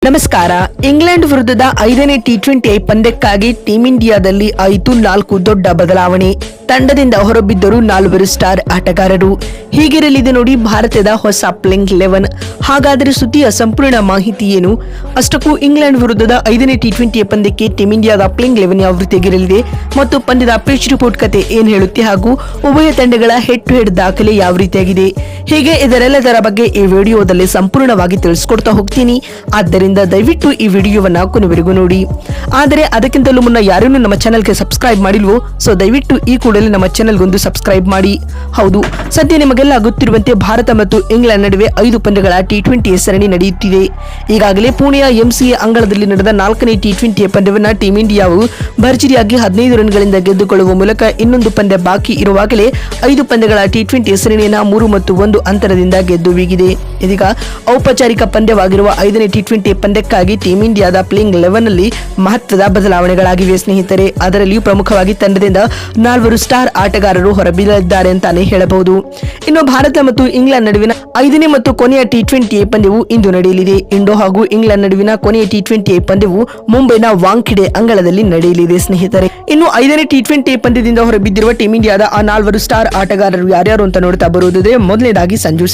ನಮಸ್ಕಾರ. ಇಂಗ್ಲೆಂಡ್ ವಿರುದ್ಧದ 5ನೇ ಟಿ20 ಪಂದ್ಯಕ್ಕಾಗಿ ಟೀಂ ಇಂಡಿಯಾದಲ್ಲಿ ಆಯಿತು 4 ದೊಡ್ಡ ಬದಲಾವಣೆ. ತಂಡದಿಂದ ಹೊರಬಿದ್ದರು 4 ಸ್ಟಾರ್ ಆಟಗಾರರು. ಹೀಗಿರಲಿದೆ ನೋಡಿ ಭಾರತದ ಹೊಸ ಪ್ಲೇಯಿಂಗ್ 11. ಹಾಗಾದರೆ ಸುದ್ದಿಯ ಸಂಪೂರ್ಣ ಮಾಹಿತಿ ಏನು? ಅಷ್ಟಕ್ಕೂ ಇಂಗ್ಲೆಂಡ್ ವಿರುದ್ಧದ 5ನೇ ಟಿ20 ಪಂದ್ಯಕ್ಕೆ ಟೀಂ ಇಂಡಿಯಾದ ಪ್ಲೇಯಿಂಗ್ 11 ಯಾವ ರೀತಿಯಾಗಿರಲಿದೆ ಮತ್ತು ಪಂದ್ಯದ ಪಿಚ್ ರಿಪೋರ್ಟ್ ಕತೆ ಏನ್ ಹೇಳುತ್ತೆ ಹಾಗೂ ಉಭಯ ತಂಡಗಳ ಹೆಡ್ ಟು ಹೆಡ್ ದಾಖಲೆ ಯಾವ ರೀತಿಯಾಗಿದೆ, ಹೀಗೆ ಇದರೆಲ್ಲದರ ಬಗ್ಗೆ ಈ ವಿಡಿಯೋದಲ್ಲಿ ಸಂಪೂರ್ಣವಾಗಿ ತಿಳಿಸ್ಕೊಡ್ತಾ ಹೋಗ್ತೀನಿ. ಆದ್ದರಿಂದ ದಯವಿಟ್ಟು ಈ ವಿಡಿಯೋವನ್ನ ಕೊನೆವರೆಗೂ ನೋಡಿ. ಆದರೆ ಅದಕ್ಕಿಂತಲೂ ಮುನ್ನ ಯಾರನ್ನೂ ನಮ್ಮ ಚಾನೆಲ್ಗೆ ಸಬ್ಸ್ಕ್ರೈಬ್ ಮಾಡಿಲ್ವೋ, ಸೊ ದಯವಿಟ್ಟು ಈ ಕೂಡಲೇ ನಮ್ಮ ಚಾನೆಲ್ಗೊಂದು ಸಬ್ಸ್ಕ್ರೈಬ್ ಮಾಡಿ. ಹೌದು, ಸದ್ಯ ನಿಮಗೆಲ್ಲ ಗೊತ್ತಿರುವಂತೆ ಭಾರತ ಮತ್ತು ಇಂಗ್ಲೆಂಡ್ ನಡುವೆ 5 ಪಂದ್ಯಗಳ ಟಿ20 ಸರಣಿ ನಡೆಯುತ್ತಿದೆ. ಈಗಾಗಲೇ ಪುಣೆಯ ಎಂಸಿಎ ಅಂಗಳದಲ್ಲಿ ನಡೆದ 4ನೇ ಟಿ20 ಪಂದ್ಯವನ್ನ ಟೀಂ ಇಂಡಿಯಾವು ಭರ್ಜರಿಯಾಗಿ 15 ರನ್ಗಳಿಂದ ಗೆದ್ದುಕೊಳ್ಳುವ ಮೂಲಕ ಇನ್ನೊಂದು ಪಂದ್ಯ ಬಾಕಿ ಇರುವಾಗಲೇ 5 ಪಂದ್ಯಗಳ ಟಿ20 ಸರಣಿಯನ್ನ 3-1 ಅಂತರದಿಂದ ಗೆದ್ದು ಬೀಗಿದೆ. ಇದೀಗ ಔಪಚಾರಿಕ ಪಂದ್ಯವಾಗಿರುವ 5ನೇ ಟಿ20 ಪಂದ್ಯಕ್ಕಾಗಿ ಟೀಂ ಇಂಡಿಯಾದ ಪ್ಲೇಯಿಂಗ್ 11 ನಲ್ಲಿ ಮಹತ್ವದ ಬದಲಾವಣೆಗಳಾಗಿವೆ ಸ್ನೇಹಿತರೆ. ಅದರಲ್ಲಿಯೂ ಪ್ರಮುಖವಾಗಿ ತಂಡದಿಂದ 4 ಸ್ಟಾರ್ ಆಟಗಾರರು ಹೊರಬೀಳಲಿದ್ದಾರೆ ಅಂತಾನೆ ಹೇಳಬಹುದು. ಇನ್ನು ಭಾರತ ಮತ್ತು ಇಂಗ್ಲೆಂಡ್ ನಡುವಿನ 5ನೇ ಮತ್ತು ಕೊನೆಯ ಟಿ20 ಪಂದ್ಯವು ಇಂದು ನಡೆಯಲಿದೆ. ಇಂಡೋ ಹಾಗೂ ಇಂಗ್ಲೆಂಡ್ ನಡುವಿನ ಕೊನೆಯ ಟಿ20 ಪಂದ್ಯವು ಮುಂಬೈನ ವಾಂಖೆಡೆ ಅಂಗಳದಲ್ಲಿ ನಡೆಯಲಿದೆ ಸ್ನೇಹಿತರೆ. ಇನ್ನು 5ನೇ ಟಿ20 ಪಂದ್ಯದಿಂದ ಹೊರಬಿದ್ದಿರುವ ಟೀಂ ಇಂಡಿಯಾದ ಆ 4 ಸ್ಟಾರ್ ಆಟಗಾರರು ಯಾರ್ಯಾರು ಅಂತ ನೋಡ್ತಾ ಬರುವುದಾದ್ರೆ, ಮೊದಲನೇದಾಗಿ ಸಂಜು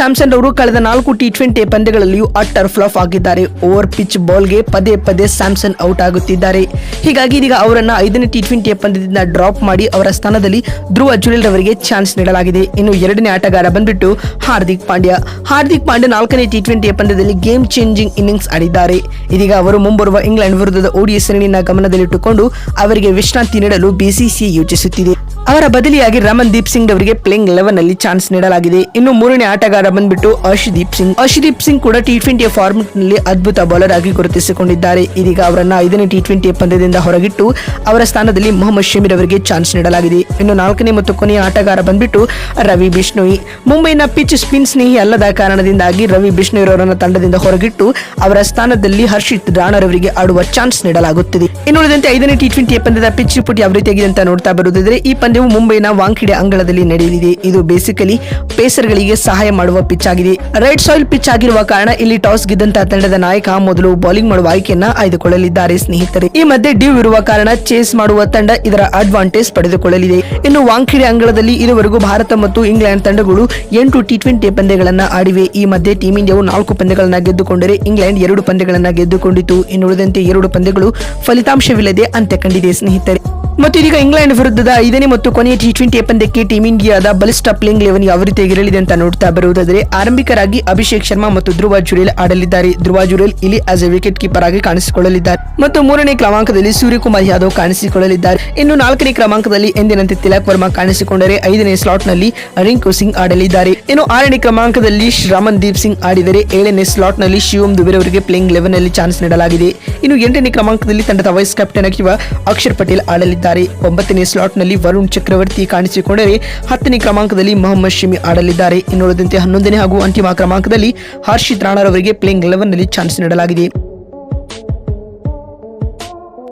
ಸ್ಯಾಮ್ಸನ್ ಅವರು ಕಳೆದ 4 ಟಿ20 ಪಂದ್ಯಗಳಲ್ಲಿಯೂ ಅಟ್ಟರ್ ಫ್ಲಾಪ್ ಆಗಿದ್ದಾರೆ. ಓವರ್ ಪಿಚ್ ಬಾಲ್ಗೆ ಪದೇ ಸ್ಯಾಮ್ಸನ್ ಔಟ್ ಆಗುತ್ತಿದ್ದಾರೆ. ಹೀಗಾಗಿ ಇದೀಗ ಅವರನ್ನ 5ನೇ ಟಿ20 ಪಂದ್ಯದಿಂದ ಡ್ರಾಪ್ ಮಾಡಿ ಅವರ ಸ್ಥಾನದಲ್ಲಿ ಧ್ರುವ ಜುರೇಲ್ ಅವರಿಗೆ ಚಾನ್ಸ್ ನೀಡಲಾಗಿದೆ. ಇನ್ನು 2ನೇ ಆಟಗಾರ ಬಂದ್ಬಿಟ್ಟು ಹಾರ್ದಿಕ್ ಪಾಂಡ್ಯ 4ನೇ ಟಿ20 ಪಂದ್ಯದಲ್ಲಿ ಗೇಮ್ ಚೇಂಜಿಂಗ್ ಇನ್ನಿಂಗ್ಸ್ ಆಡಿದ್ದಾರೆ. ಇದೀಗ ಅವರು ಮುಂಬರುವ ಇಂಗ್ಲೆಂಡ್ ವಿರುದ್ಧದ ಓಡಿಐ ಸರಣಿಯನ್ನ ಗಮನದಲ್ಲಿಟ್ಟುಕೊಂಡು ಅವರಿಗೆ ವಿಶ್ರಾಂತಿ ನೀಡಲು ಬಿಸಿಸಿಐ ಯೋಚಿಸುತ್ತಿದೆ. ಅವರ ಬದಲಿಯಾಗಿ ರಮನ್ದೀಪ್ ಸಿಂಗ್ ಅವರಿಗೆ ಪ್ಲೇಯಿಂಗ್ 11 ನಲ್ಲಿ ಚಾನ್ಸ್ ನೀಡಲಾಗಿದೆ. ಇನ್ನು 3ನೇ ಆಟಗಾರ ಬಂದ್ಬಿಟ್ಟು ಅರ್ಶದೀಪ್ ಸಿಂಗ್ ಕೂಡ ಟಿ20 ಫಾರ್ಮೆಟ್ ನಲ್ಲಿ ಅದ್ಭುತ ಬೌಲರ್ ಆಗಿ ಗುರುತಿಸಿಕೊಂಡಿದ್ದಾರೆ. ಇದೀಗ ಅವರನ್ನ 5ನೇ ಟಿ20 ಪಂದ್ಯದಿಂದ ಹೊರಗಿಟ್ಟು ಅವರ ಸ್ಥಾನದಲ್ಲಿ ಮೊಹಮ್ಮದ್ ಶಮಿ ಅವರಿಗೆ ಚಾನ್ಸ್ ನೀಡಲಾಗಿದೆ. ಇನ್ನು 4ನೇ ಮತ್ತು ಕೊನೆಯ ಆಟಗಾರ ಬಂದ್ಬಿಟ್ಟು ರವಿ ಬಿಷ್ಣೋಯಿ. ಮುಂಬೈನ ಪಿಚ್ ಸ್ಪಿನ್ ಸ್ನೇಹಿ ಅಲ್ಲದ ಕಾರಣದಿಂದಾಗಿ ರವಿ ಬಿಷ್ಣೋಯಿ ಅವರನ್ನ ತಂಡದಿಂದ ಹೊರಗಿಟ್ಟು ಅವರ ಸ್ಥಾನದಲ್ಲಿ ಹರ್ಷಿತ್ ರಾಣಾ ಅವರಿಗೆ ಆಡುವ ಚಾನ್ಸ್ ನೀಡಲಾಗುತ್ತಿದೆ. ಇನ್ನುಳಿದಂತೆ 5ನೇ ಟಿ20 ಪಂದ್ಯದ ಪಿಚ್ ರಿಪೋರ್ಟ್ ಯಾವ ರೀತಿಯಾಗಿದೆ ಅಂತ ನೋಡ್ತಾ ಬರುವುದಾದ್ರೆ, ಈ ಪಂದ್ಯವು ಮುಂಬೈನ ವಾಂಖೆಡೆ ಅಂಗಳದಲ್ಲಿ ನಡೆಯಲಿದೆ. ಇದು ಬೇಸಿಕಲಿ ಪೇಸರ್ಗಳಿಗೆ ಸಹಾಯ ಮಾಡುವ ಪಿಚ್ ಆಗಿದೆ. ರೆಡ್ ಸಾಯಿಲ್ ಪಿಚ್ ಆಗಿರುವ ಕಾರಣ ಇಲ್ಲಿ ಟಾಸ್ ಗೆದ್ದಂತಹ ತಂಡದ ನಾಯಕ ಮೊದಲು ಬೌಲಿಂಗ್ ಮಾಡುವ ಆಯ್ಕೆಯನ್ನ ಆಯ್ದುಕೊಳ್ಳಲಿದ್ದಾರೆ ಸ್ನೇಹಿತರೆ. ಈ ಮಧ್ಯೆ ಡ್ಯೂ ಇರುವ ಕಾರಣ ಚೇಸ್ ಮಾಡುವ ತಂಡ ಇದರ ಅಡ್ವಾಂಟೇಜ್ ಪಡೆದುಕೊಳ್ಳಲಿದೆ. ಇನ್ನು ವಾಂಖೆಡೆ ಅಂಗಳದಲ್ಲಿ ಇದುವರೆಗೂ ಭಾರತ ಮತ್ತು ಇಂಗ್ಲೆಂಡ್ ತಂಡಗಳು 8 ಟಿ20 ಪಂದ್ಯಗಳನ್ನ ಆಡಿವೆ. ಈ ಮಧ್ಯೆ ಟೀಂ ಇಂಡಿಯಾವು 4 ಪಂದ್ಯಗಳನ್ನ ಗೆದ್ದುಕೊಂಡರೆ ಇಂಗ್ಲೆಂಡ್ 2 ಪಂದ್ಯಗಳನ್ನ ಗೆದ್ದುಕೊಂಡಿತು. ಇನ್ನುಳಿದಂತೆ 2 ಪಂದ್ಯಗಳು ಫಲಿತಾಂಶವಿಲ್ಲದೆ ಅಂತ್ಯ ಕಂಡಿದೆ ಸ್ನೇಹಿತರೆ. ಮತ್ತು ಇದೀಗ ಇಂಗ್ಲೆಂಡ್ ವಿರುದ್ಧದ 5ನೇ ಮತ್ತು ಕೊನೆಯ ಟಿ20 ಪಂದ್ಯಕ್ಕೆ ಟೀಂ ಇಂಡಿಯಾದ ಬಲಿಷ್ಠ ಪ್ಲೇಯಿಂಗ್ 11 ಯಾವ ರೀತಿಯಾಗಿರಲಿದೆ ಅಂತ ನೋಡ್ತಾ ಬರುವುದಾದರೆ, ಆರಂಭಿಕರಾಗಿ ಅಭಿಷೇಕ್ ಶರ್ಮಾ ಮತ್ತು ಧ್ರುವ ಜುರೇಲ್ ಆಡಲಿದ್ದಾರೆ. ಧ್ರುವ ಜುರೇಲ್ ಇಲ್ಲಿ ಆಸ್ ಎ ವಿಕೆಟ್ ಕೀಪರ್ ಆಗಿ ಕಾಣಿಸಿಕೊಳ್ಳಲಿದ್ದಾರೆ ಮತ್ತು 3ನೇ ಕ್ರಮಾಂಕದಲ್ಲಿ ಸೂರ್ಯಕುಮಾರ್ ಯಾದವ್ ಕಾಣಿಸಿಕೊಳ್ಳಲಿದ್ದಾರೆ. ಇನ್ನು 4ನೇ ಕ್ರಮಾಂಕದಲ್ಲಿ ಎಂದಿನಂತೆ ತಿಲಕ್ ವರ್ಮಾ ಕಾಣಿಸಿಕೊಂಡರೆ 5ನೇ ಸ್ಲಾಟ್ ನಲ್ಲಿ ರಿಂಕು ಸಿಂಗ್ ಆಡಲಿದ್ದಾರೆ. ಇನ್ನು 6ನೇ ಕ್ರಮಾಂಕದಲ್ಲಿ ರಮನ್ದೀಪ್ ಸಿಂಗ್ ಆಡಿದರೆ 7ನೇ ಸ್ಲಾಟ್ ನಲ್ಲಿ ಶಿವಮ್ ದುಬೆ ಅವರಿಗೆ ಪ್ಲೇಯಿಂಗ್ 11 ನಲ್ಲಿ ಚಾನ್ಸ್ ನೀಡಲಾಗಿದೆ. ಇನ್ನು 8ನೇ ಕ್ರಮಾಂಕದಲ್ಲಿ ತಂಡದ ವೈಸ್ ಕ್ಯಾಪ್ಟನ್ ಆಗಿರುವ ಅಕ್ಷರ್ ಪಟೇಲ್ ಆಡಲಿದ್ದಾರೆ. 9ನೇ ಸ್ಲಾಟ್ ನಲ್ಲಿ ವರುಣ್ ಚಕ್ರವರ್ತಿ ಕಾಣಿಸಿಕೊಂಡರೆ 10ನೇ ಕ್ರಮಾಂಕದಲ್ಲಿ ಮೊಹಮ್ಮದ್ ಶಮಿ ಆಡಲಿದ್ದಾರೆ. ಇನ್ನುಳಿದಂತೆ 11ನೇ ಹಾಗೂ ಅಂತಿಮ ಕ್ರಮಾಂಕದಲ್ಲಿ ಹರ್ಷಿತ್ ರಾಣಾ ಅವರಿಗೆ ಪ್ಲೇಯಿಂಗ್ 11 ನಲ್ಲಿ ಚಾನ್ಸ್ ನೀಡಲಾಗಿದೆ.